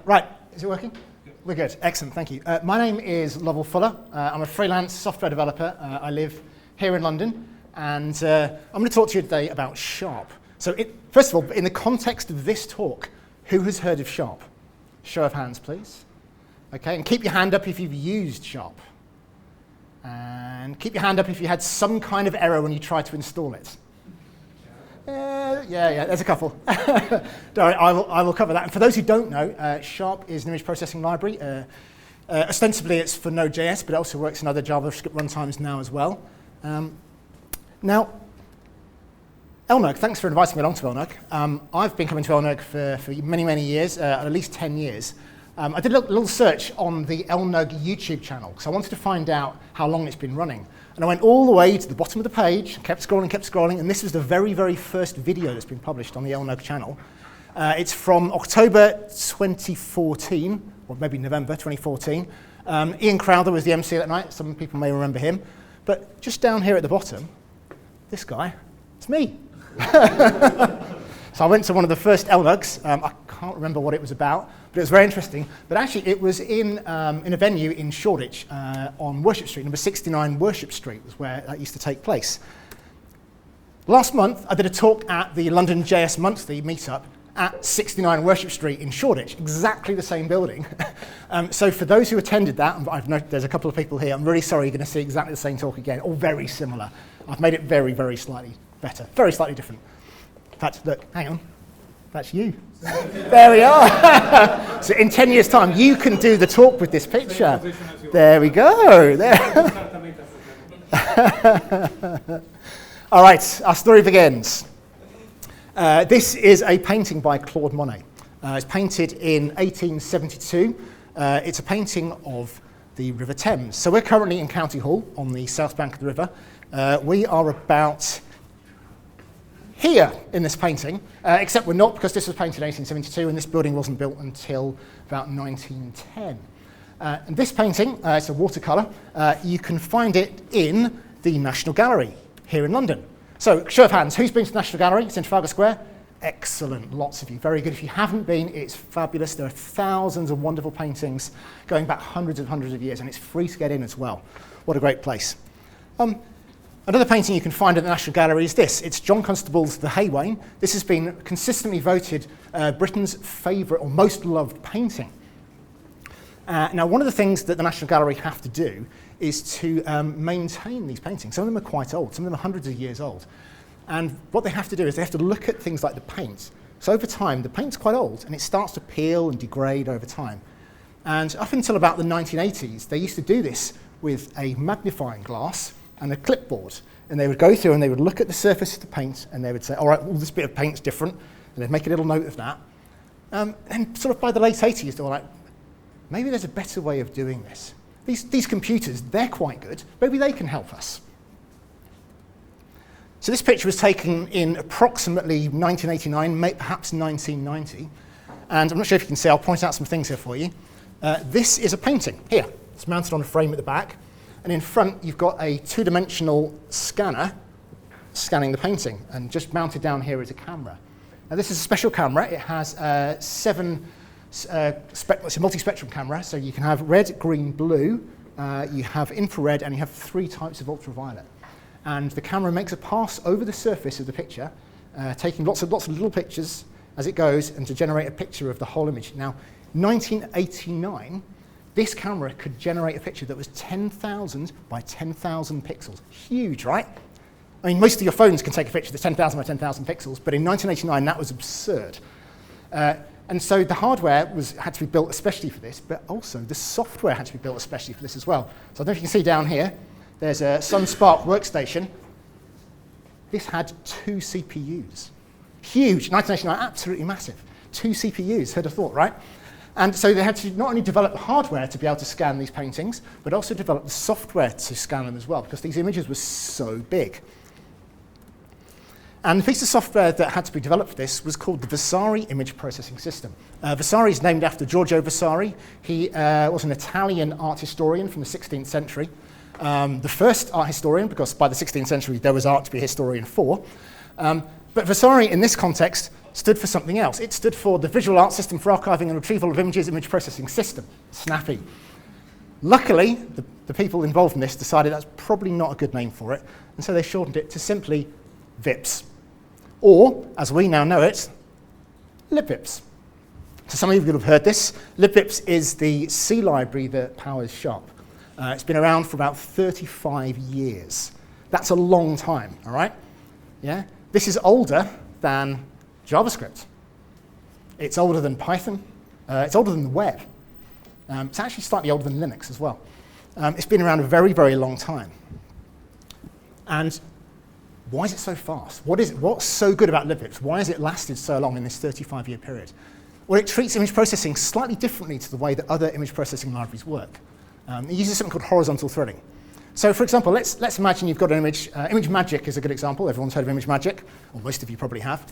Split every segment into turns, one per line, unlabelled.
Right, is it working? We're good, excellent, thank you. My name is Lovell Fuller. I'm a freelance software developer. I live here in London, and I'm going to talk to you today about Sharp. So first of all, in the context of this talk, who has heard of Sharp? Show of hands, please. Okay, and keep your hand up if you've used Sharp. And keep your hand up if you had some kind of error when you tried to install it. Yeah, there's a couple. Don't worry, I will cover that. And for those who don't know, Sharp is an image processing library. Ostensibly, it's for Node.js, but it also works in other JavaScript runtimes now as well. Now, LNUG, thanks for inviting me along to LNUG. I've been coming to LNUG for many, many years, at least 10 years. I did a little search on the LNUG YouTube channel, because I wanted to find out how long it's been running. And I went all the way to the bottom of the page, kept scrolling, and this was the very, very first video that's been published on the LNUG channel. It's from October 2014, or maybe November 2014. Ian Crowther was the MC that night. Some people may remember him. But just down here at the bottom, this guy, it's me. So I went to one of the first LNUGs. I can't remember what it was about, but it was very interesting. But actually, it was in a venue in Shoreditch on Worship Street. Number 69 Worship Street was where that used to take place. Last month, I did a talk at the LNUG Monthly meetup at 69 Worship Street in Shoreditch, exactly the same building. So for those who attended that, and I've noted there's a couple of people here, I'm really sorry you're going to see exactly the same talk again, or very similar. I've made it very, very slightly better, very slightly different. In fact, look, hang on, that's you. There we are. So in 10 years' time, you can do the talk with this picture. There we go. There. All right, our story begins. This is a painting by Claude Monet. It's painted in 1872. It's a painting of the River Thames. So we're currently in County Hall on the south bank of the river. We are about here in this painting, except we're not, because this was painted in 1872 and this building wasn't built until about 1910. And this painting, it's a watercolour. You can find it in the National Gallery here in London. So, show of hands, who's been to the National Gallery? It's in Trafalgar Square. Excellent, lots of you, very good. If you haven't been, it's fabulous. There are thousands of wonderful paintings going back hundreds of years, and it's free to get in as well. What a great place. Another painting you can find at the National Gallery is this. It's John Constable's The Haywain. This has been consistently voted Britain's favourite or most loved painting. Now, one of the things that the National Gallery have to do is to maintain these paintings. Some of them are quite old. Some of them are hundreds of years old. And what they have to do is they have to look at things like the paint. So over time, the paint's quite old, and it starts to peel and degrade over time. And up until about the 1980s, they used to do this with a magnifying glass and a clipboard. And they would go through and they would look at the surface of the paint, and they would say, all right, well, this bit of paint's different. And they'd make a little note of that. And sort of by the late 80s, they were like, maybe there's a better way of doing this. These computers, they're quite good. Maybe they can help us. So this picture was taken in approximately 1989, perhaps 1990. And I'm not sure if you can see, I'll point out some things here for you. This is a painting. Here, it's mounted on a frame at the back. And in front, you've got a two-dimensional scanner scanning the painting. And just mounted down here is a camera. Now this is a special camera. It has it's a multi-spectrum camera, so you can have red, green, blue, you have infrared, and you have 3 types of ultraviolet. And the camera makes a pass over the surface of the picture, taking lots of little pictures as it goes, and to generate a picture of the whole image. Now, 1989, this camera could generate a picture that was 10,000 by 10,000 pixels. Huge, right? I mean, most of your phones can take a picture that's 10,000 by 10,000 pixels, but in 1989, that was absurd. And so the hardware had to be built especially for this, but also the software had to be built especially for this as well. So I don't know if you can see down here, there's a SunSpark workstation. This had 2 CPUs. Huge, 1989, absolutely massive. 2 CPUs, who'd have thought, right? And so they had to not only develop the hardware to be able to scan these paintings, but also develop the software to scan them as well, because these images were so big. And the piece of software that had to be developed for this was called the Vasari Image Processing System. Vasari is named after Giorgio Vasari. He was an Italian art historian from the 16th century. The first art historian, because by the 16th century there was art to be a historian for. But Vasari, in this context, stood for something else. It stood for the Visual Art System for Archiving and Retrieval of Images Image Processing System, snappy. Luckily, the people involved in this decided that's probably not a good name for it, and so they shortened it to simply VIPS. Or, as we now know it, libvips. So some of you will have heard this. libvips is the C library that powers Sharp. It's been around for about 35 years. That's a long time, all right? Yeah? This is older than JavaScript. It's older than Python. It's older than the web. It's actually slightly older than Linux as well. It's been around a very, very long time. And why is it so fast? What's so good about libvips? Why has it lasted so long in this 35-year period? Well, it treats image processing slightly differently to the way that other image processing libraries work. It uses something called horizontal threading. So, for example, let's imagine you've got an image. ImageMagick is a good example. Everyone's heard of ImageMagick, or most of you probably have.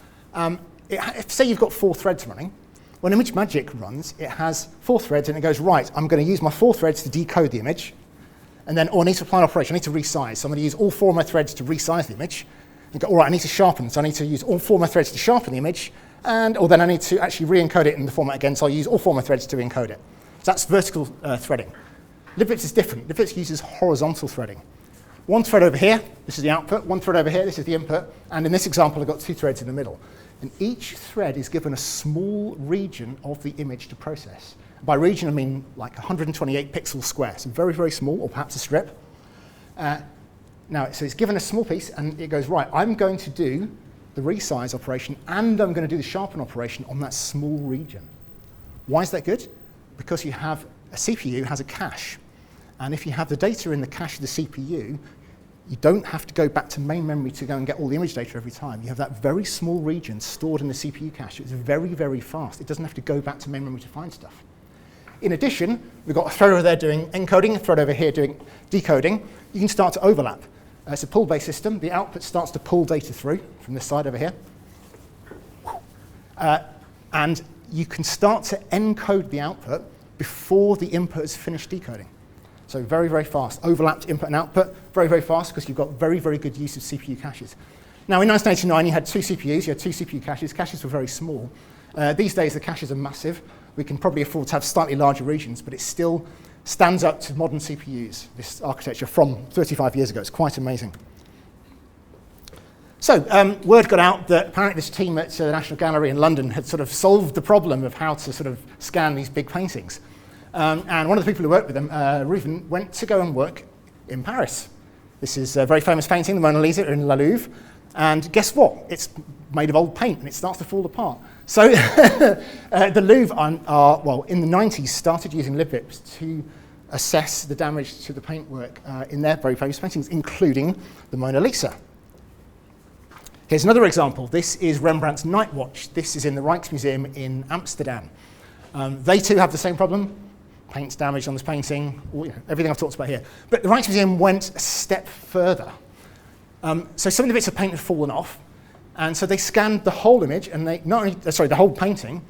Say you've got 4 threads running. When ImageMagick runs, it has 4 threads, and it goes, right, I'm going to use my 4 threads to decode the image, and then, I need to apply an operation, I need to resize. So I'm going to use all 4 of my threads to resize the image, and go, all right, I need to sharpen, so I need to use all 4 of my threads to sharpen the image, or then I need to actually re-encode it in the format again, so I'll use all 4 of my threads to re-encode it. So that's vertical threading. libvips is different. libvips uses horizontal threading. 1 thread over here, this is the output. 1 thread over here, this is the input. And in this example, I've got 2 threads in the middle. And each thread is given a small region of the image to process. By region, I mean like 128 pixels square, so very, very small, or perhaps a strip. So it's given a small piece, and it goes, right, I'm going to do the resize operation, and I'm going to do the sharpen operation on that small region. Why is that good? Because you have a CPU has a cache. And if you have the data in the cache of the CPU, you don't have to go back to main memory to go and get all the image data every time. You have that very small region stored in the CPU cache. It's very, very fast. It doesn't have to go back to main memory to find stuff. In addition, we've got a thread over there doing encoding, a thread over here doing decoding. You can start to overlap. It's a pull-based system. The output starts to pull data through from this side over here. And you can start to encode the output before the input has finished decoding. So very, very fast. Overlapped input and output, very, very fast, because you've got very, very good use of CPU caches. Now, in 1989, you had 2 CPUs. You had 2 CPU caches. Caches were very small. These days, the caches are massive. We can probably afford to have slightly larger regions, but it still stands up to modern CPUs, this architecture from 35 years ago. It's quite amazing. So word got out that apparently this team at the National Gallery in London had sort of solved the problem of how to sort of scan these big paintings. And one of the people who worked with them, Reuven, went to go and work in Paris. This is a very famous painting, the Mona Lisa in Le Louvre. And guess what? It's made of old paint, and it starts to fall apart. So the Louvre in the 90s, started using libvips to assess the damage to the paintwork in their very famous paintings, including the Mona Lisa. Here's another example. This is Rembrandt's Night Watch. This is in the Rijksmuseum in Amsterdam. They too have the same problem. Paint's damaged on this painting, everything I've talked about here. But the Rijksmuseum went a step further. So some of the bits of paint had fallen off, and so they scanned the whole image, and the whole painting,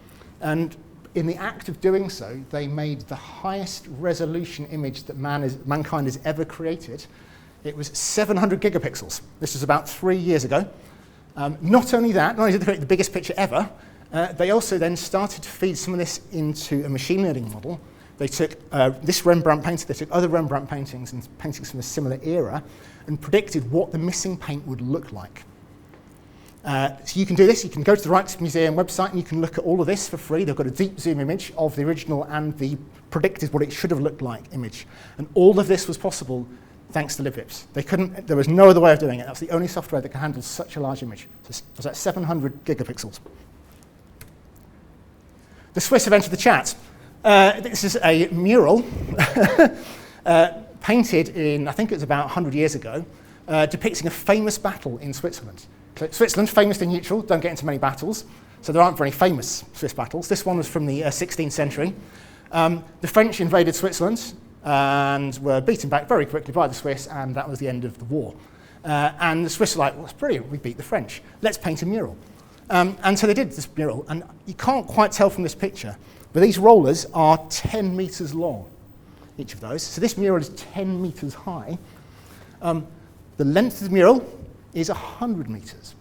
and in the act of doing so, they made the highest resolution image that mankind has ever created. It was 700 gigapixels. This was about 3 years ago. Not only only did they create the biggest picture ever, they also then started to feed some of this into a machine learning model. They took this Rembrandt painting, they took other Rembrandt paintings and paintings from a similar era and predicted what the missing paint would look like. So you can do this. You can go to the Rijksmuseum website and you can look at all of this for free. They've got a deep zoom image of the original and the predicted what it should have looked like image. And all of this was possible thanks to libvips. There was no other way of doing it. That's the only software that can handle such a large image. So was that 700 gigapixels? The Swiss have entered the chat. This is a mural painted in, I think it was about 100 years ago, depicting a famous battle in Switzerland. Switzerland, famously neutral, don't get into many battles, so there aren't very famous Swiss battles. This one was from the 16th century. The French invaded Switzerland and were beaten back very quickly by the Swiss, and that was the end of the war. And the Swiss were like, well, that's brilliant, we beat the French. Let's paint a mural. And so they did this mural, and you can't quite tell from this picture, but these rollers are 10 meters long, each of those. So this mural is 10 meters high. The length of the mural is 100 meters.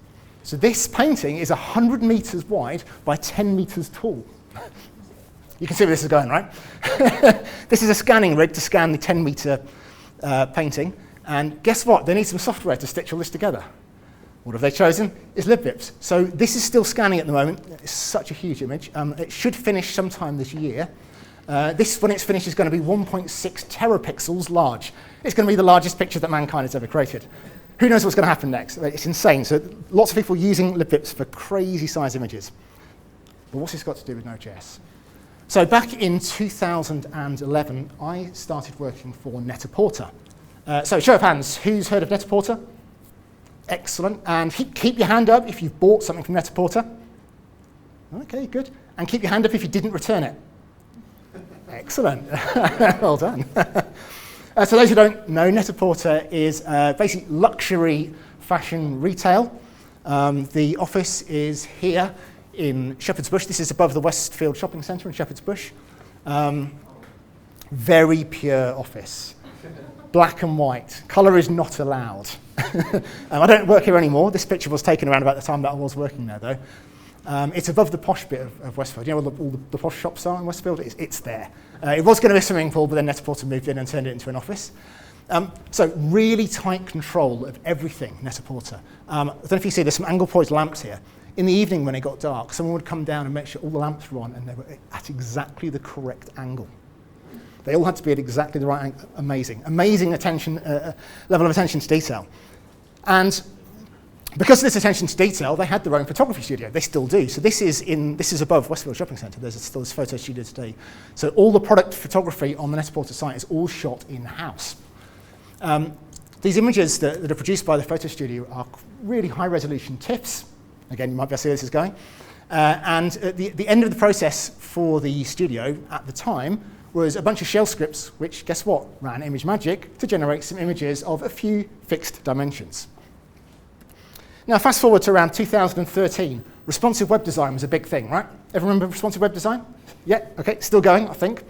So this painting is 100 meters wide by 10 meters tall. You can see where this is going, right? This is a scanning rig to scan the 10-meter painting. And guess what? They need some software to stitch all this together. What have they chosen? It's LibVips. So this is still scanning at the moment. It's such a huge image. It should finish sometime this year. This, when it's finished, is going to be 1.6 terapixels large. It's going to be the largest picture that mankind has ever created. Who knows what's going to happen next? It's insane. So lots of people using LibVips for crazy size images. But what's this got to do with Node.js? So back in 2011, I started working for Net-a-Porter. So show of hands, who's heard of Net-a-Porter? Excellent. And keep your hand up if you've bought something from Net-a-Porter. Okay, good. And keep your hand up if you didn't return it. Excellent. Well done. So those who don't know, Net-a-Porter is basically luxury fashion retail. The office is here in Shepherd's Bush. This is above the Westfield Shopping Centre in Shepherd's Bush. Very pure office. Black and white. Colour is not allowed. I don't work here anymore. This picture was taken around about the time that I was working there, though. It's above the posh bit of Westfield. You know where all the posh shops are in Westfield? It's there. It was going to be a swimming pool, but then Net-a-Porter moved in and turned it into an office. So really tight control of everything, Net-a-Porter. I don't know if you see, there's some angle poised lamps here. In the evening when it got dark, someone would come down and make sure all the lamps were on and they were at exactly the correct angle. They all had to be at exactly the right angle. Amazing attention, level of attention to detail. And because of this attention to detail, they had their own photography studio. They still do. So this is above Westfield Shopping Centre. There's still this photo studio today. So all the product photography on the Net-a-Porter site is all shot in-house. These images that are produced by the photo studio are really high-resolution TIFFs. Again, you might be able to see where this is going. And at the end of the process for the studio at the time was a bunch of shell scripts, which, guess what, ran ImageMagick to generate some images of a few fixed dimensions. Now, fast forward to around 2013, responsive web design was a big thing, right? Everyone remember responsive web design? Yeah, okay, still going, I think.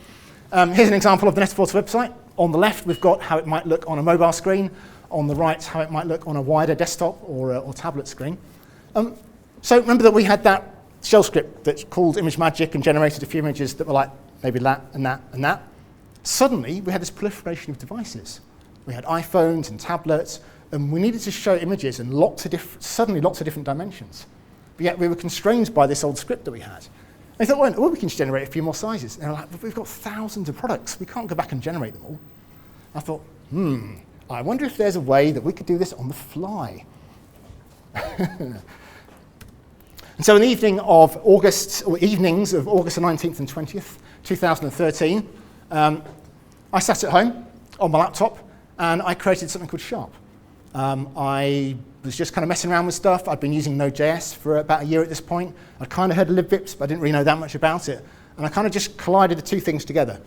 Here's an example of the Net-a-Porter website. On the left, we've got how it might look on a mobile screen. On the right, how it might look on a wider desktop or tablet screen. So remember that we had that shell script that's called ImageMagick and generated a few images that were like maybe that and that and that. Suddenly, we had this proliferation of devices. We had iPhones and tablets, and we needed to show images in suddenly lots of different dimensions. But yet we were constrained by this old script that we had. And I thought, well, we can just generate a few more sizes. And they're like, but we've got thousands of products. We can't go back and generate them all. I thought, I wonder if there's a way that we could do this on the fly. And so in the evenings of August the 19th and 20th, 2013, I sat at home on my laptop and I created something called Sharp. I was just kind of messing around with stuff. I'd been using Node.js for about a year at this point. I'd kind of heard of LibVips, but I didn't really know that much about it. And I kind of just collided the two things together.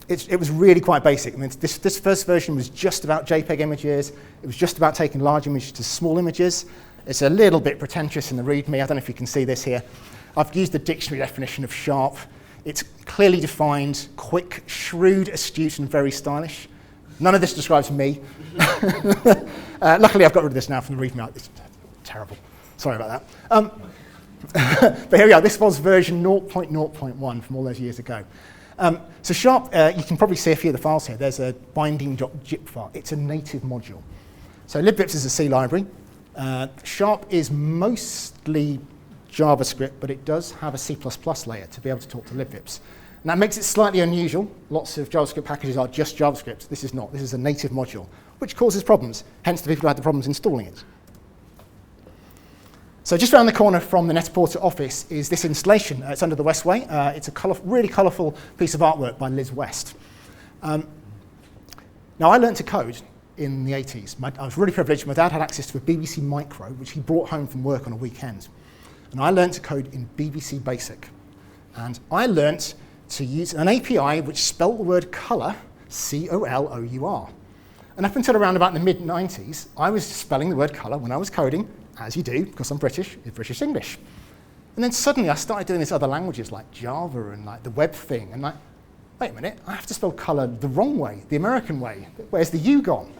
It was really quite basic. I mean, this first version was just about JPEG images. It was just about taking large images to small images. It's a little bit pretentious in the README. I don't know if you can see this here. I've used the dictionary definition of Sharp. It's clearly defined, quick, shrewd, astute, and very stylish. None of this describes me. Luckily, I've got rid of this now from the README. It's terrible. Sorry about that. But here we are. This was version 0.0.1 from all those years ago. So Sharp, you can probably see a few of the files here. There's a binding.zip file. It's a native module. So LibVips is a C library. Sharp is mostly JavaScript, but it does have a C++ layer to be able to talk to LibVips. And that makes it slightly unusual. Lots of JavaScript packages are just JavaScript. This is not. This is a native module, which causes problems, hence the people who had the problems installing it. So just around the corner from the Net-a-Porter office is this installation. It's under the Westway. It's a really colourful piece of artwork by Liz West. Now, I learned to code in the 80s. I was really privileged. My dad had access to a BBC Micro, which he brought home from work on a weekend. And I learned to code in BBC Basic. And I learned to use an API which spelt the word colour, C-O-L-O-U-R. And up until around about the mid-90s, I was spelling the word colour when I was coding, as you do, because I'm British, it's British English. And then suddenly I started doing these other languages like Java and like the web thing, and like, wait a minute, I have to spell colour the wrong way, the American way. Where's the U gone?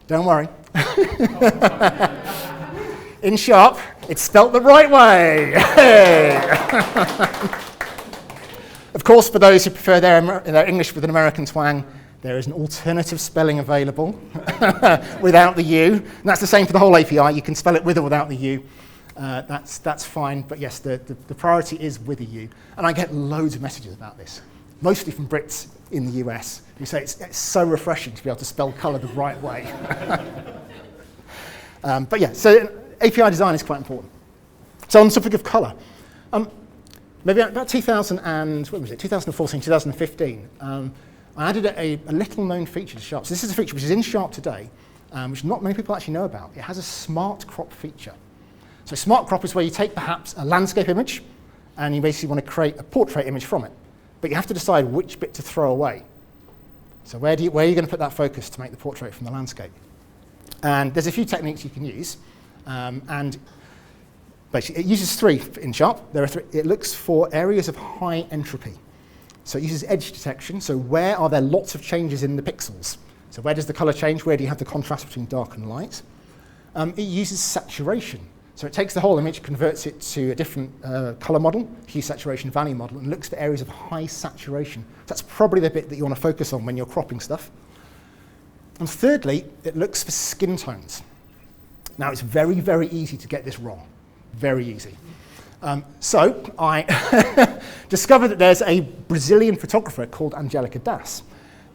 Don't worry. In Sharp, it's spelt the right way. Of course, for those who prefer their English with an American twang, there is an alternative spelling available without the U. And that's the same for the whole API. You can spell it with or without the U. That's fine. But yes, the priority is with a U. And I get loads of messages about this, mostly from Brits in the US, who say it's so refreshing to be able to spell colour the right way. But yeah, so API design is quite important. So on the topic of colour, maybe about 2014, 2015, I added a little known feature to Sharp. So this is a feature which is in Sharp today, which not many people actually know about. It has a smart crop feature. So smart crop is where you take perhaps a landscape image and you basically want to create a portrait image from it. But you have to decide which bit to throw away. So where are you going to put that focus to make the portrait from the landscape? And there's a few techniques you can use. And basically, it uses three in Sharp. There are three. It looks for areas of high entropy. So it uses edge detection. So where are there lots of changes in the pixels? So where does the color change? Where do you have the contrast between dark and light? It uses saturation. So it takes the whole image, converts it to a different color model, hue saturation value model, and looks for areas of high saturation. That's probably the bit that you want to focus on when you're cropping stuff. And thirdly, it looks for skin tones. Now, it's very, very easy to get this wrong. Very easy. So I discovered that there's a Brazilian photographer called Angelica Das,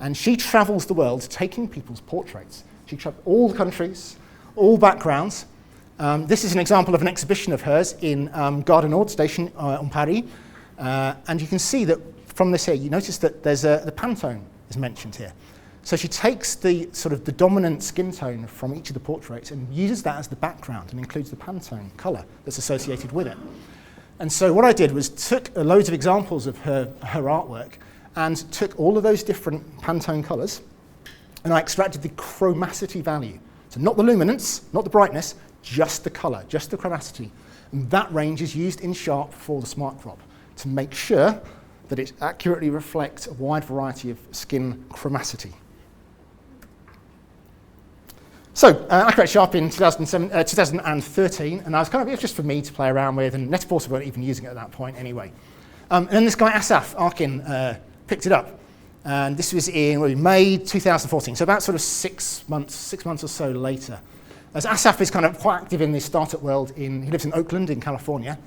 and she travels the world taking people's portraits. She travels all the countries, all backgrounds. This is an example of an exhibition of hers in Gare du Nord station in Paris, and you can see that from this here, you notice that there's the Pantone is mentioned here. So she takes the dominant skin tone from each of the portraits and uses that as the background and includes the Pantone color that's associated with it. And so what I did was took loads of examples of her artwork and took all of those different Pantone colors and I extracted the chromacity value. So not the luminance, not the brightness, just the color, just the chromacity. And that range is used in Sharp for the smart crop to make sure that it accurately reflects a wide variety of skin chromacity. So I created Sharp in 2013, and it was just for me to play around with, and Net-a-Porter weren't even using it at that point anyway. And then this guy, Asaf Arkin, picked it up. And this was in May 2014, so about sort of 6 months or so later. As Asaf is kind of quite active in the startup world, he lives in Oakland in California.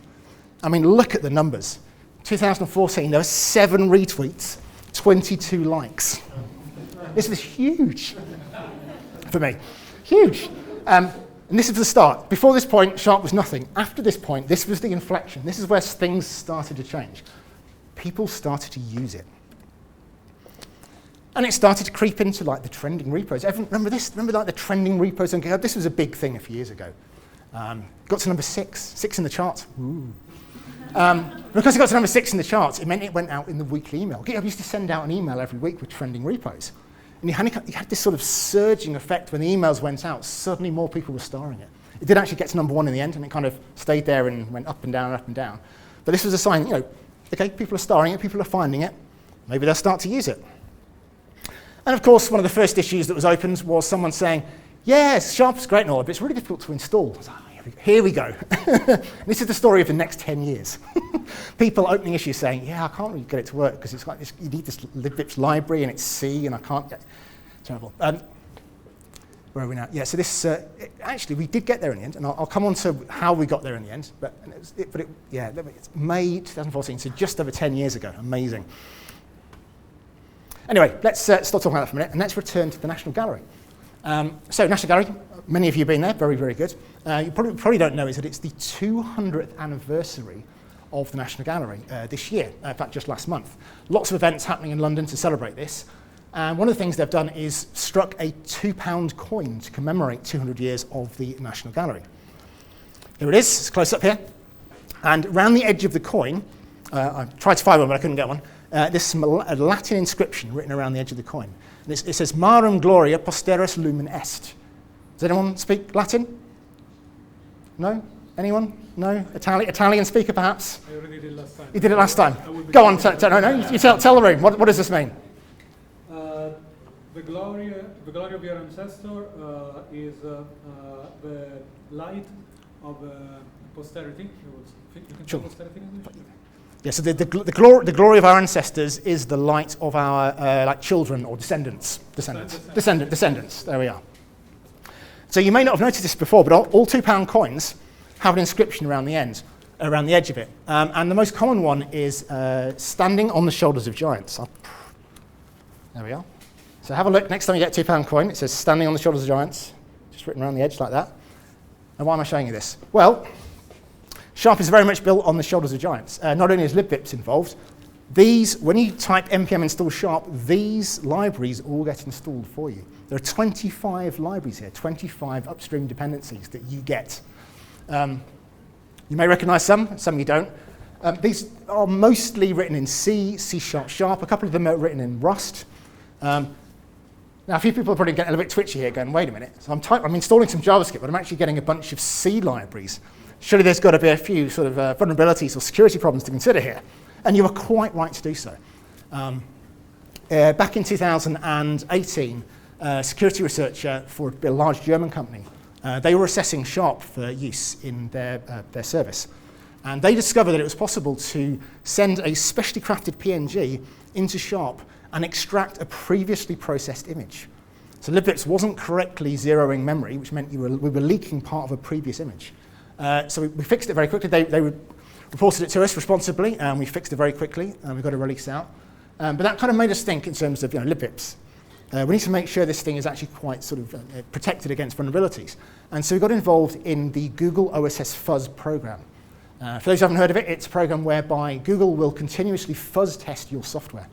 I mean, look at the numbers. 2014, there were 7 retweets, 22 likes. This was huge for me. Huge. And this is the start. Before this point, Sharp was nothing. After this point, this was the inflection. This is where things started to change. People started to use it. And it started to creep into like the trending repos. Everyone, remember this? Remember like the trending repos on GitHub? This was a big thing a few years ago. Got to number 6 in the charts. Ooh. Because it got to number 6 in the charts, it meant it went out in the weekly email. GitHub used to send out an email every week with trending repos. And you had this sort of surging effect when the emails went out. Suddenly more people were starring it. It did actually get to number 1 in the end, and it kind of stayed there and went up and down and up and down. But this was a sign, okay, people are starring it, people are finding it. Maybe they'll start to use it. And of course, one of the first issues that was opened was someone saying, yes, Sharp's great and all, but it's really difficult to install. I was like, here we go. This is the story of the next 10 years. People opening issues saying, yeah, I can't really get it to work because it's like this, you need this libvips library and it's C and I can't get terrible. Where are we now? Yeah, so this, actually we did get there in the end, and I'll come on to how we got there in the end, but it's May 2014, so just over 10 years ago. Amazing. Anyway, let's stop talking about that for a minute, and let's return to the National Gallery. So National Gallery, many of you have been there, very, very good. You probably don't know is that it's the 200th anniversary of the National Gallery this year, in fact, just last month. Lots of events happening in London to celebrate this. And one of the things they've done is struck a £2 coin to commemorate 200 years of the National Gallery. Here it is, it's close up here. And around the edge of the coin, I tried to find one, but I couldn't get one. There's a Latin inscription written around the edge of the coin. And it says, Marum Gloria Posteris Lumen Est. Does anyone speak Latin? No? Anyone? No? Italian speaker, perhaps?
I already did last time.
You did it last time. Go on, you tell the room. What does this mean?
the glory of your ancestor is the light of posterity. You can say posterity in English?
Yeah, so the glory of our ancestors is the light of our like children or descendants. Descendants. There we are. So you may not have noticed this before, but all £2 coins have an inscription around the edge of it. And the most common one is standing on the shoulders of giants. There we are. So have a look. Next time you get a £2 coin, it says standing on the shoulders of giants, just written around the edge like that. And why am I showing you this? Well, Sharp is very much built on the shoulders of giants. Not only is libvips involved, when you type npm install Sharp, these libraries all get installed for you. There are 25 libraries here, 25 upstream dependencies that you get. You may recognize some you don't. These are mostly written in C, C#, Sharp. A couple of them are written in Rust. Now, a few people are probably getting a little bit twitchy here, going, wait a minute. So I'm installing some JavaScript, but I'm actually getting a bunch of C libraries. Surely there's got to be a few sort of vulnerabilities or security problems to consider here. And you are quite right to do so. Back in 2018, a security researcher for a large German company, they were assessing Sharp for use in their service. And they discovered that it was possible to send a specially crafted PNG into Sharp and extract a previously processed image. So libvips wasn't correctly zeroing memory, which meant we were leaking part of a previous image. So we fixed it very quickly. They reported it to us responsibly, and we fixed it very quickly, and we got a release out. But that kind of made us think in terms of libvips. We need to make sure this thing is actually quite sort of protected against vulnerabilities. And so we got involved in the Google OSS Fuzz program. For those who haven't heard of it, it's a program whereby Google will continuously fuzz test your software.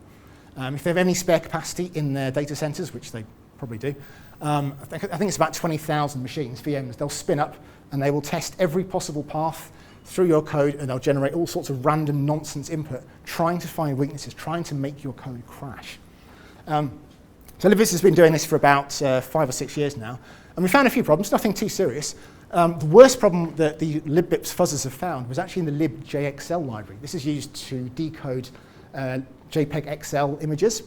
If they have any spare capacity in their data centers, which they probably do, I think it's about 20,000 machines, VMs, they'll spin up and they will test every possible path through your code, and they'll generate all sorts of random nonsense input, trying to find weaknesses, trying to make your code crash. So libvips has been doing this for about 5 or 6 years now, and we found a few problems, nothing too serious. The worst problem that the libvips fuzzers have found was actually in the libjxl library. This is used to decode JPEG XL images.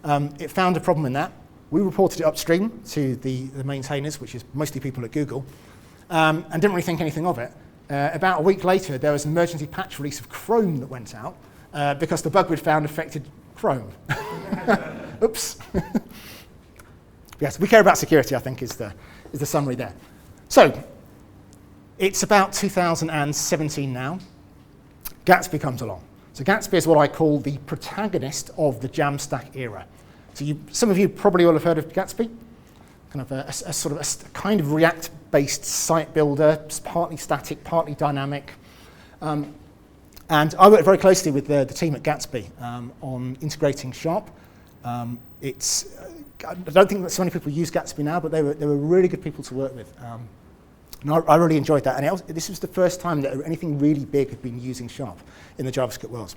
It found a problem in that. We reported it upstream to the maintainers, which is mostly people at Google, and didn't really think anything of it. About a week later, there was an emergency patch release of Chrome that went out because the bug we'd found affected Chrome. Oops. Yes, we care about security, I think, is the summary there. So, it's about 2017 now. Gatsby comes along. So Gatsby is what I call the protagonist of the Jamstack era. So some of you probably will have heard of Gatsby, kind of a kind of React-based site builder, partly static, partly dynamic. And I work very closely with the team at Gatsby on integrating Sharp. I don't think that so many people use Gatsby now, but they were really good people to work with. And I really enjoyed that. And this was the first time that anything really big had been using Sharp in the JavaScript world.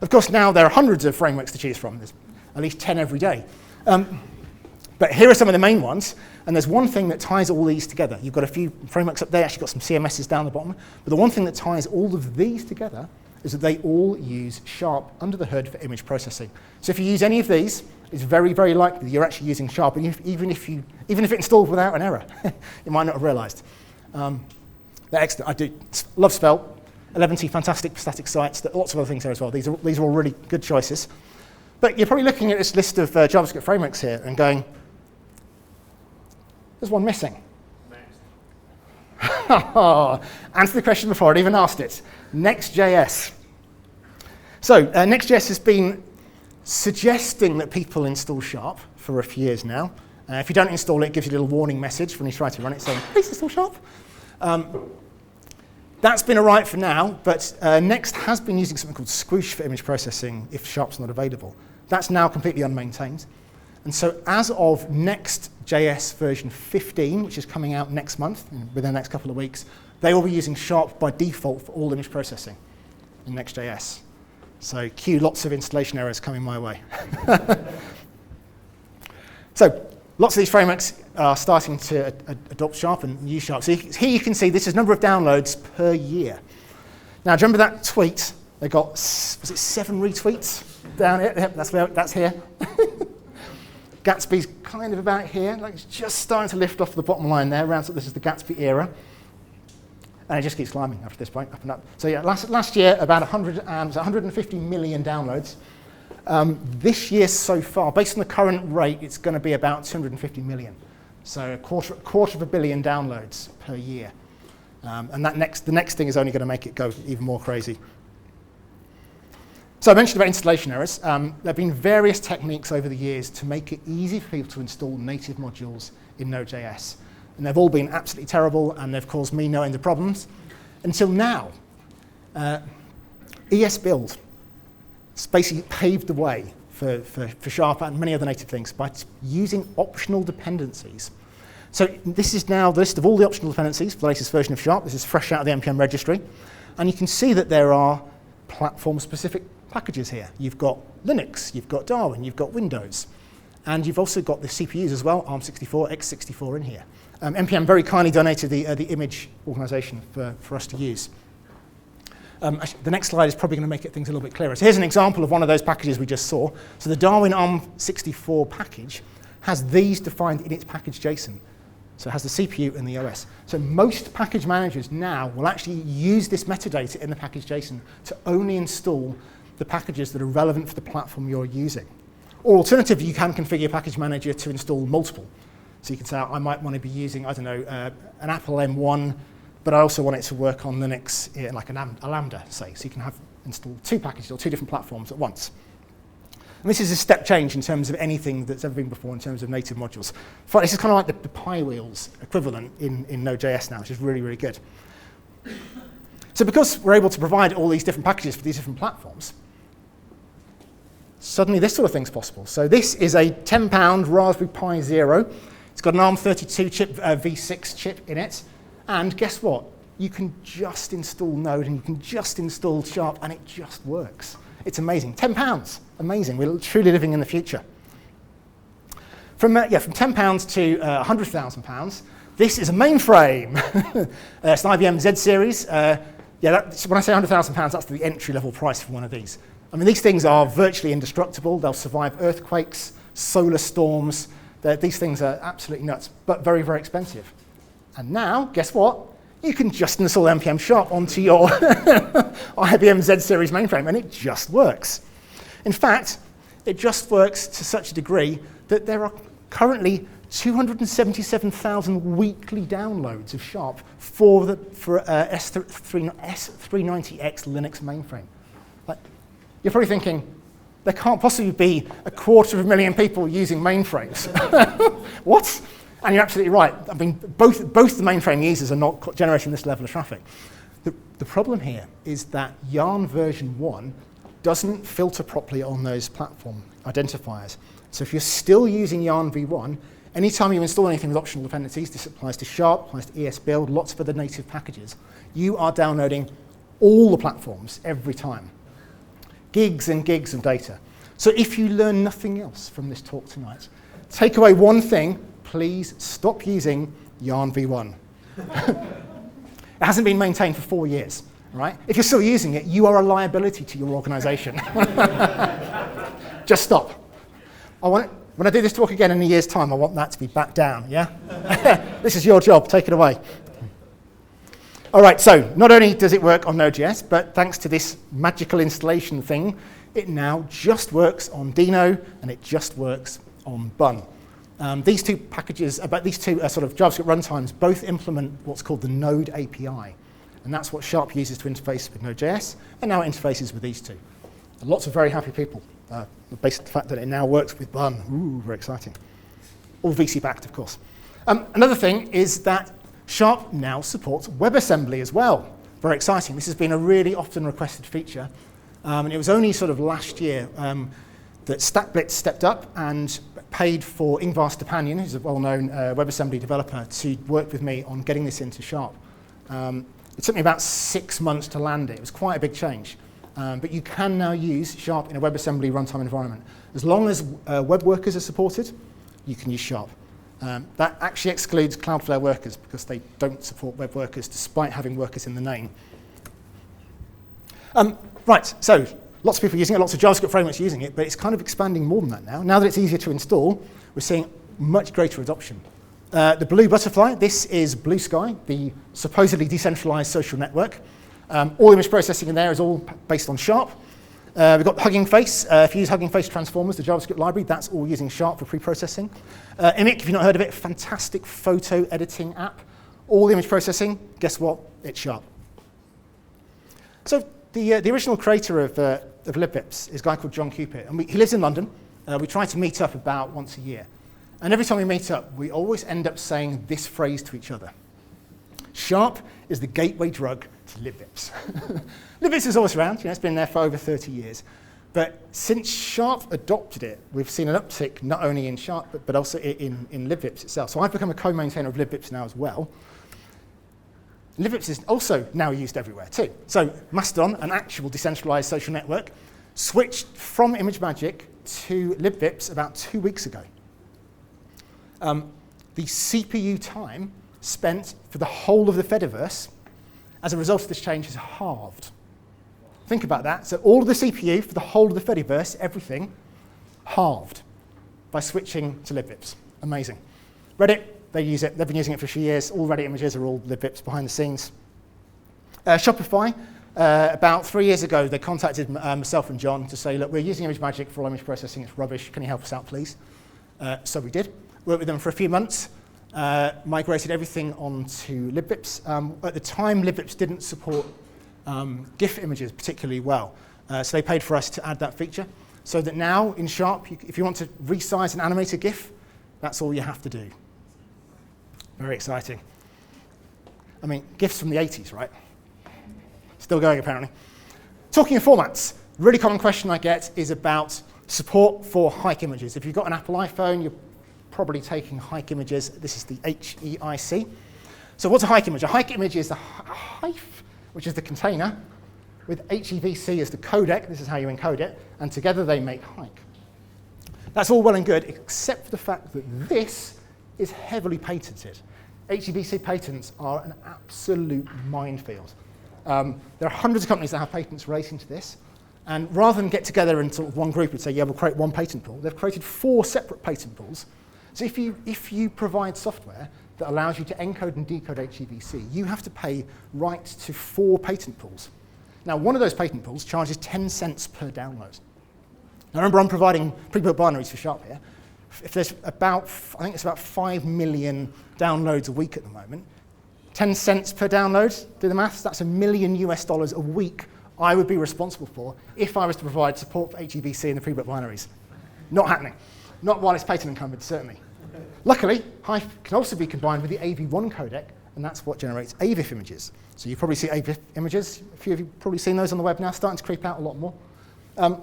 Of course, now there are hundreds of frameworks to choose from. There's at least 10 every day. But here are some of the main ones. And there's one thing that ties all these together. You've got a few frameworks up there, actually got some CMSs down the bottom. But the one thing that ties all of these together is that they all use Sharp under the hood for image processing. So if you use any of these, it's very, very likely that you're actually using Sharp, and even if it installed without an error, you might not have realized. They're excellent. I do love Svelte, 11t fantastic static sites, lots of other things there as well. These are all really good choices. But you're probably looking at this list of JavaScript frameworks here and going, there's one missing. Answer the question before I'd even asked it. Next.js. So Next.js has been suggesting that people install Sharp for a few years now. If you don't install it, it gives you a little warning message when you try to run it saying, please install Sharp. That's been all right for now, but Next has been using something called Squoosh for image processing if Sharp's not available. That's now completely unmaintained. And so as of Next.js version 15, which is coming out next month, within the next couple of weeks, they will be using Sharp by default for all image processing in Next.js. So cue lots of installation errors coming my way. So lots of these frameworks are starting to adopt Sharp and use Sharp. So here you can see this is number of downloads per year. Now, do you remember that tweet? They got, was it 7 retweets down here? Yep, that's here. Gatsby's kind of about here, like it's just starting to lift off the bottom line there, around, so this is the Gatsby era. And it just keeps climbing after this point, up and up. So yeah, last year, about 150 million downloads. This year so far, based on the current rate, it's going to be about 250 million. So a quarter of a billion downloads per year. And the next thing is only going to make it go even more crazy. So I mentioned about installation errors. There have been various techniques over the years to make it easy for people to install native modules in Node.js. And they've all been absolutely terrible, and they've caused me no end of problems. Until now, ESBuild basically paved the way for Sharp and many other native things by using optional dependencies. So this is now the list of all the optional dependencies for the latest version of Sharp. This is fresh out of the NPM registry. And you can see that there are platform-specific packages here. You've got Linux, you've got Darwin, you've got Windows. And you've also got the CPUs as well, ARM64, x64 in here. NPM very kindly donated the image organization for us to use. Actually, the next slide is probably going to make things a little bit clearer. So here's an example of one of those packages we just saw. So the Darwin ARM64 package has these defined in its package JSON. So it has the CPU and the OS. So most package managers now will actually use this metadata in the package JSON to only install the packages that are relevant for the platform you're using. Or alternatively, you can configure your package manager to install multiple. So you can say, I might want to be using, I don't know, an Apple M1, but I also want it to work on Linux, like a Lambda, say. So you can have installed two packages or two different platforms at once. And this is a step change in terms of anything that's ever been before in terms of native modules. This is kind of like the pie wheels equivalent in Node.js now, which is really, really good. So because we're able to provide all these different packages for these different platforms, suddenly this sort of thing's possible. So this is a £10 Raspberry Pi Zero. It's got an ARM32 chip, V6 chip in it. And guess what? You can just install Node and you can just install Sharp and it just works. It's amazing. £10. Amazing. We're truly living in the future. From £10 to £100,000, this is a mainframe. It's an IBM Z series. When I say £100,000, that's the entry-level price for one of these. I mean, these things are virtually indestructible. They'll survive earthquakes, solar storms. These things are absolutely nuts, but very, very expensive. And now, guess what? You can just install NPM Sharp onto your IBM Z series mainframe, and it just works. In fact, it just works to such a degree that there are currently 277,000 weekly downloads of Sharp for S390X Linux mainframe. You're probably thinking, there can't possibly be 250,000 people using mainframes. What? And you're absolutely right. I mean, both the mainframe users are not generating this level of traffic. The problem here is that Yarn version 1 doesn't filter properly on those platform identifiers. So if you're still using Yarn v1, anytime you install anything with optional dependencies, this applies to Sharp, applies to ESBuild, lots of other native packages, you are downloading all the platforms every time. Gigs and gigs of data. So if you learn nothing else from this talk tonight, take away one thing: please stop using Yarn v1. It hasn't been maintained for 4 years, right? If you're still using it, you are a liability to your organization. Just stop. When I do this talk again in a year's time, I want that to be back down, yeah? This is your job, take it away. All right, so not only does it work on Node.js, but thanks to this magical installation thing, it now just works on Dino, and it just works on Bun. These two packages, these two sort of JavaScript runtimes, both implement what's called the Node API. And that's what Sharp uses to interface with Node.js, and now it interfaces with these two. And lots of very happy people, based on the fact that it now works with Bun. Ooh, very exciting. All VC backed, of course. Another thing is that Sharp now supports WebAssembly as well. Very exciting. This has been a really often requested feature. And it was only sort of last year that StackBlitz stepped up and paid for Ingvar Stepanyan, who's a well-known WebAssembly developer, to work with me on getting this into Sharp. It took me about 6 months to land it. It was quite a big change. But you can now use Sharp in a WebAssembly runtime environment. As long as web workers are supported, you can use Sharp. That actually excludes Cloudflare workers because they don't support web workers despite having workers in the name. Right, so Lots of people using it, lots of JavaScript frameworks using it, but it's kind of expanding more than that now. Now that it's easier to install, we're seeing much greater adoption. The blue butterfly, this is Blue Sky, the supposedly decentralized social network. All image processing in there is all based on Sharp. We've got Hugging Face. If you use Hugging Face transformers, the JavaScript library, that's all using Sharp for pre-processing. Imic, if you've not heard of it, fantastic photo editing app. All image processing, guess what? It's Sharp. So the original creator of libvips is a guy called John Cupid, and he lives in London. We try to meet up about once a year. And every time we meet up, we always end up saying this phrase to each other. Sharp is the gateway drug to libvips. libvips is always around, it's been there for over 30 years. But since Sharp adopted it, we've seen an uptick not only in Sharp, but also in libvips itself. So I've become a co-maintainer of libvips now as well. libvips is also now used everywhere too. So Mastodon, an actual decentralized social network, switched from ImageMagick to libvips about 2 weeks ago. The CPU time spent for the whole of the Fediverse as a result of this change has halved. Think about that. So all of the CPU for the whole of the Fediverse, everything, halved by switching to libvips. Amazing. Reddit, they use it. They've been using it for a few years. All Reddit images are all libvips behind the scenes. Shopify, about 3 years ago, they contacted myself and John to say, look, we're using ImageMagick for all image processing. It's rubbish. Can you help us out, please? So we did. Worked with them for a few months. Migrated everything onto libvips. At the time, libvips didn't support GIF images particularly well. So they paid for us to add that feature. So that now, in Sharp, if you want to resize and animate a GIF, that's all you have to do. Very exciting. I mean, GIFs from the 80s, right? Still going, apparently. Talking of formats, really common question I get is about support for hike images. If you've got an Apple iPhone, you're probably taking hike images. This is the HEIC. So what's a hike image? A hike image is the hive, which is the container, with HEVC as the codec. This is how you encode it. And together they make hike. That's all well and good, except for the fact that this is heavily patented. HEVC patents are an absolute minefield. There are hundreds of companies that have patents relating to this. And rather than get together in sort of one group and say, yeah, we'll create one patent pool, they've created 4 separate patent pools. So if you provide software that allows you to encode and decode HEVC, you have to pay rights to 4 patent pools. Now, one of those patent pools charges 10 cents per download. Now, remember, I'm providing pre-built binaries for Sharp here. If there's about, I think it's about 5 million downloads a week at the moment, 10 cents per download, do the maths, that's $1 million a week I would be responsible for if I was to provide support for HEVC in the pre-built binaries. Not happening. Not while it's patent encumbered, certainly. Luckily, Hive can also be combined with the AV1 codec, and that's what generates AVIF images. So you probably see AVIF images. A few of you have probably seen those on the web now, starting to creep out a lot more. I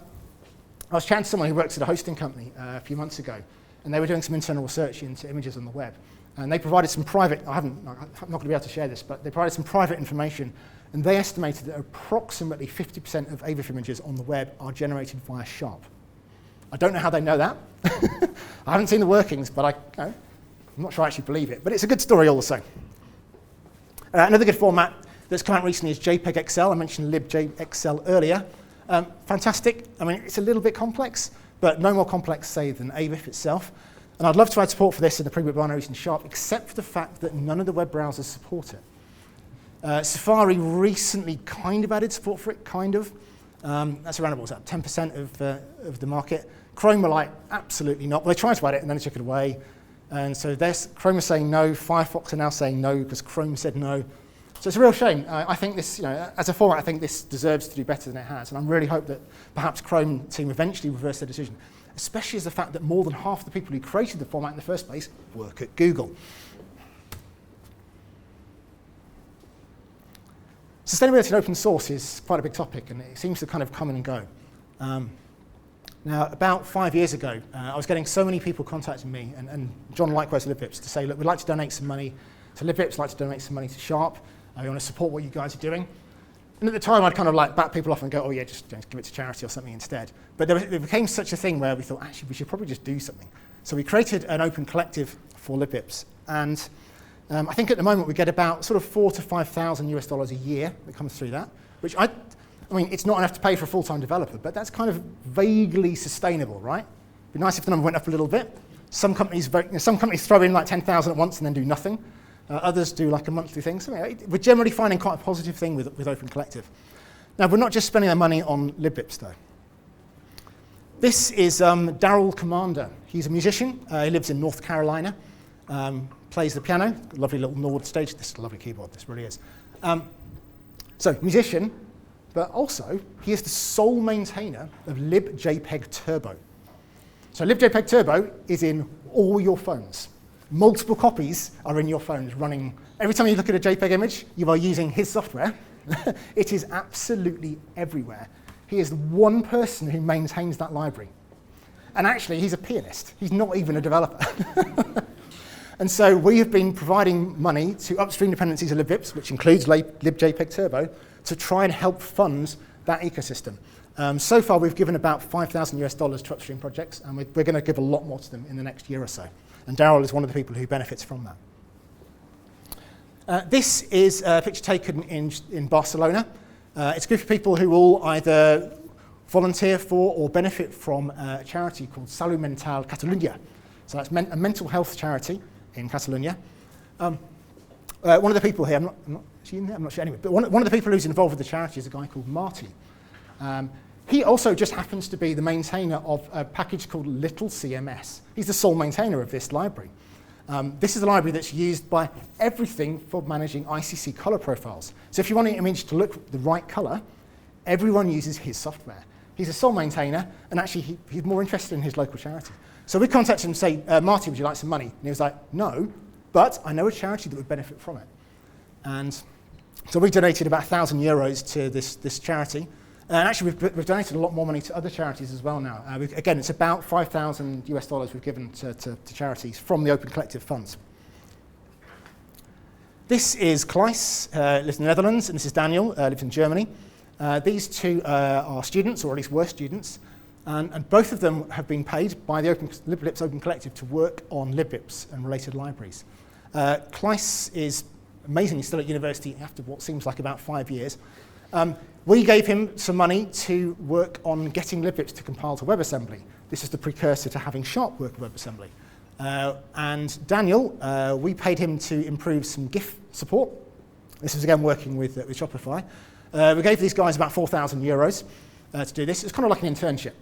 was chatting to someone who works at a hosting company a few months ago, and they were doing some internal research into images on the web. And they provided some private, I'm not going to be able to share this, but they provided some private information, and they estimated that approximately 50% of AVIF images on the web are generated via Sharp. I don't know how they know that. I haven't seen the workings, but I'm not sure I actually believe it. But it's a good story all the same. Another good format that's come out recently is JPEG XL. I mentioned libjxl earlier. Fantastic. I mean, it's a little bit complex, but no more complex, say, than AVIF itself. And I'd love to add support for this in the pre-built binaries in Sharp, except for the fact that none of the web browsers support it. Safari recently kind of added support for it, kind of. That's around, what's that, 10% of the market. Chrome were like, absolutely not. Well, they tried to add it, and then they took it away. And so Chrome is saying no. Firefox are now saying no, because Chrome said no. So it's a real shame. I think this, as a format, I think this deserves to do better than it has. And I really hope that perhaps Chrome team eventually reverse their decision, especially as the fact that more than half the people who created the format in the first place work at Google. Sustainability and open source is quite a big topic, and it seems to kind of come and go. Now, about 5 years ago, I was getting so many people contacting me, and John likewise at libvips, to say, look, we'd like to donate some money to libvips, like to donate some money to Sharp. We want to support what you guys are doing. And at the time, I'd kind of like back people off and go, oh yeah, just give it to charity or something instead. But there became such a thing where we thought, actually, we should probably just do something. So we created an open collective for libvips, and I think at the moment we get about sort of $4,000 to $5,000 a year that comes through that, which I mean, it's not enough to pay for a full-time developer, but that's kind of vaguely sustainable, right? It'd be nice if the number went up a little bit. Some companies throw in like 10,000 at once and then do nothing. Others do like a monthly thing. So we're generally finding quite a positive thing with Open Collective. Now, we're not just spending our money on libvips, though. This is Daryl Commander. He's a musician. He lives in North Carolina, plays the piano. Lovely little Nord stage. This is a lovely keyboard, this really is. So, musician, but also he is the sole maintainer of libjpeg Turbo. So libjpeg Turbo is in all your phones. Multiple copies are in your phones running. Every time you look at a JPEG image, you are using his software. It is absolutely everywhere. He is the one person who maintains that library. And actually, he's a pianist. He's not even a developer. And so we have been providing money to upstream dependencies of libvips, which includes libjpeg Turbo, to try and help fund that ecosystem. So far, we've given about $5,000 to upstream projects, and we're going to give a lot more to them in the next year or so. And Daryl is one of the people who benefits from that. This is a picture taken in Barcelona. It's a group of people who all either volunteer for or benefit from a charity called Salut Mental Catalunya. So that's a mental health charity in Catalonia. One of the people here, I'm not sure anyway, but one of the people who's involved with the charity is a guy called Marty. He also just happens to be the maintainer of a package called Little CMS. He's the sole maintainer of this library. This is a library that's used by everything for managing ICC color profiles. So if you want an image to look the right color, everyone uses his software. He's a sole maintainer, and actually he's more interested in his local charity. So we contacted him and say, Marty, would you like some money? And he was like, no, but I know a charity that would benefit from it. And so we donated about €1,000 to this charity. And actually, we've donated a lot more money to other charities as well now. Again, it's about $5,000 we've given to charities from the Open Collective funds. This is Kleis, lives in the Netherlands, and this is Daniel, lives in Germany. These two are students, or at least were students, and both of them have been paid by the libvips Open Collective to work on libvips and related libraries. Kleis is amazingly still at university after what seems like about 5 years. We gave him some money to work on getting libvips to compile to WebAssembly. This is the precursor to having Sharp work with WebAssembly. And Daniel, we paid him to improve some GIF support. This is again working with Shopify. We gave these guys about €4,000 to do this. It's kind of like an internship.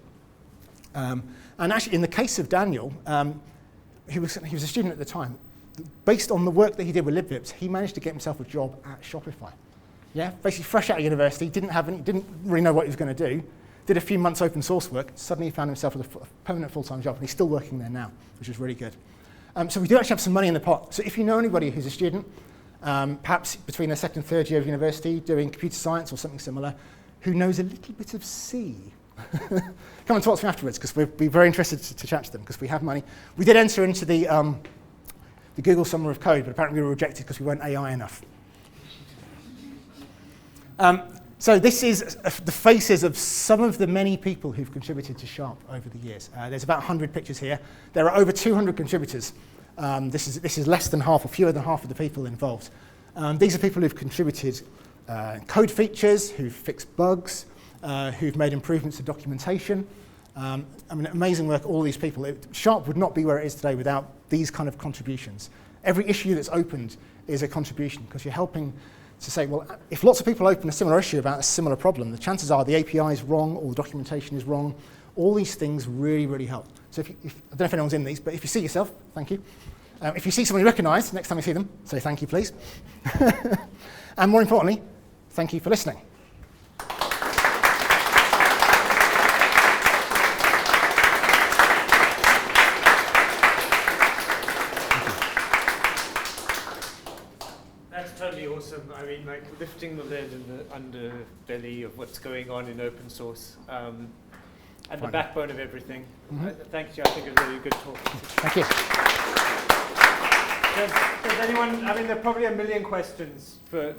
And actually, in the case of Daniel, he was a student at the time. Based on the work that he did with libvips, he managed to get himself a job at Shopify. Yeah, basically fresh out of university, didn't really know what he was going to do, did a few months open source work, suddenly found himself with a permanent full-time job, and he's still working there now, which is really good. So we do actually have some money in the pot. So if you know anybody who's a student, perhaps between their second and third year of university, doing computer science or something similar, who knows a little bit of C, come and talk to me afterwards, because we'd be very interested to chat to them, because we have money. We did enter into the Google Summer of Code, but apparently we were rejected because we weren't AI enough. So this is the faces of some of the many people who've contributed to Sharp over the years. There's about 100 pictures here. There are over 200 contributors. This is less than half, or fewer than half of the people involved. These are people who've contributed code features, who've fixed bugs, who've made improvements to documentation. I mean, amazing work, all these people. Sharp would not be where it is today without these kind of contributions. Every issue that's opened is a contribution, because you're helping to say, well, if lots of people open a similar issue about a similar problem, the chances are the API is wrong or the documentation is wrong. All these things really, really help. So I don't know if anyone's in these, but if you see yourself, thank you. If you see someone you recognise, next time you see them, say thank you, please. And more importantly, thank you for listening.
Awesome. I mean, like lifting the lid in the underbelly of what's going on in open source and the backbone of everything. Thank you. I think it was a really good talk.
Thank you.
Does anyone? I mean, there are probably a million questions for.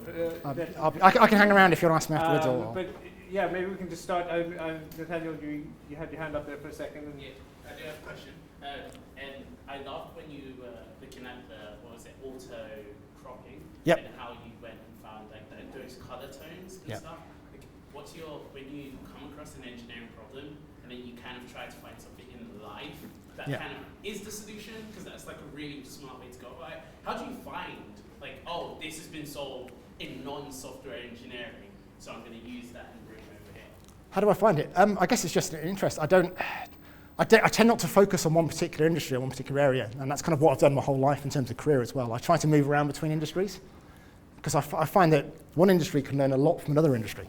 I can hang around if you want to ask me afterwards.
But yeah, maybe we can just start. Nathaniel, you had your hand up there for a second. And
yeah, I do have a question. And I loved when you were looking at the auto cropping.
Yep.
And how you went and found like those color tones and stuff. when you come across an engineering problem and then you kind of try to find something in life that
Yeah.
kind of is the solution, because that's like a really smart way to go about it. How do you find, like, oh, this has been solved in non-software engineering, so I'm going to use that and bring it over here?
How do I find it? I guess it's just an interest. I tend not to focus on one particular industry or one particular area, and that's kind of what I've done my whole life in terms of career as well. I try to move around between industries, because I find that one industry can learn a lot from another industry,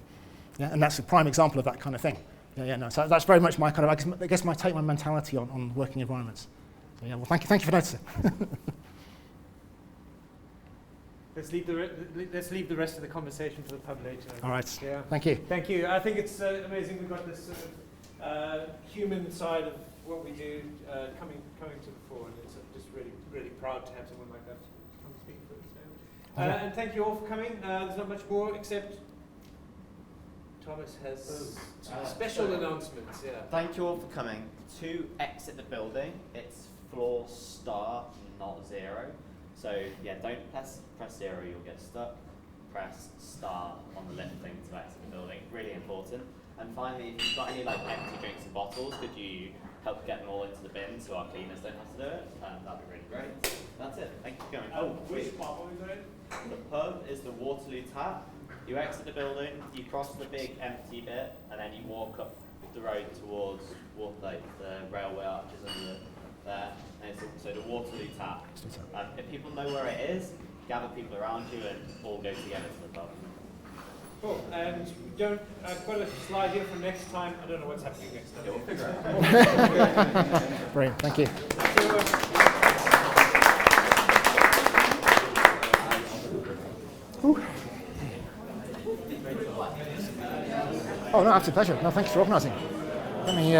yeah? And that's a prime example of that kind of thing. So that's very much my kind of, I guess, my mentality on working environments. So yeah, well, thank you for noticing.
Let's leave the rest of the conversation for the pub later.
All right.
Yeah.
Thank you.
Thank you. I think it's amazing we've got this sort of human side of what we do coming to the fore, and it's just really proud to have someone like that come speak for us. And thank you all for coming. There's not much more except Thomas has special announcements. Yeah.
Thank you all for coming. To exit the building, it's floor star, not 0. So yeah, don't press 0, you'll get stuck. Press star on the left thing to exit the building. Really important. And finally, if you've got any empty drinks and bottles, could you help get them all into the bin so our cleaners don't have to do it? That'd be really great. That's it. Thank you for coming.
Which pub are we going?
The pub is the Waterloo Tap. You exit the building, you cross the big empty bit, and then you walk up the road towards the railway arches under there. And so the Waterloo Tap. If people know where it is, gather people around you and all go together to the pub.
Cool. And I've got a slide here for next time. I don't know what's happening next time.
Yeah, we'll figure it out.
Brilliant. Thank you. Oh, no, absolute pleasure. No, thanks for organising. Let me